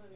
就是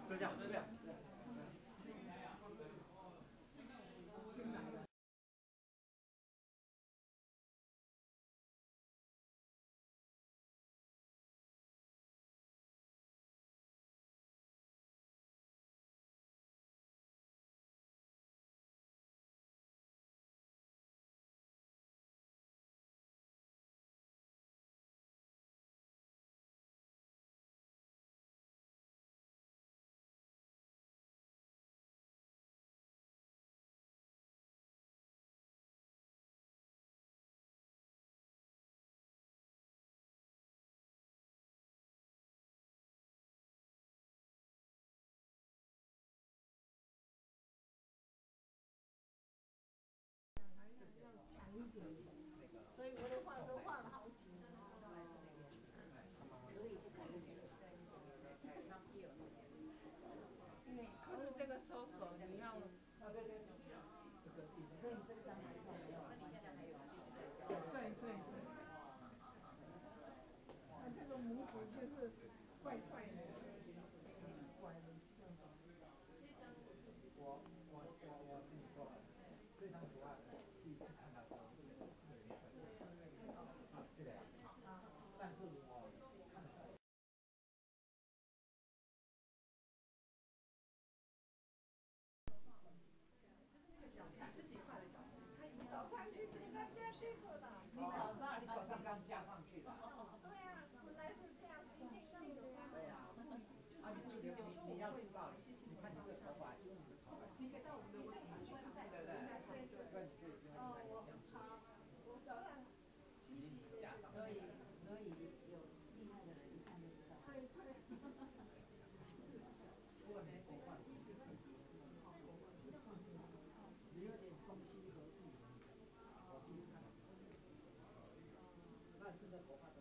就这样，就这样。所以我的画都画了好几年。可是这个收手你要。对对对。这个拇指就是怪怪的。怪的。我跟你说，这张图啊，第一次看到这个呀，但是我看得到。你早上刚加上去的。对呀，本来是这样一定的呀。对呀。你要知道，你看你这头发，就是你的头发。你可以到我们的微信去看，对不对？所以你这边应该这样子。我早上已经是加上。所以有厉害的人一看就知道。对对。不过你国画其实很你有点中西合璧。我第一次看到。那是的国画。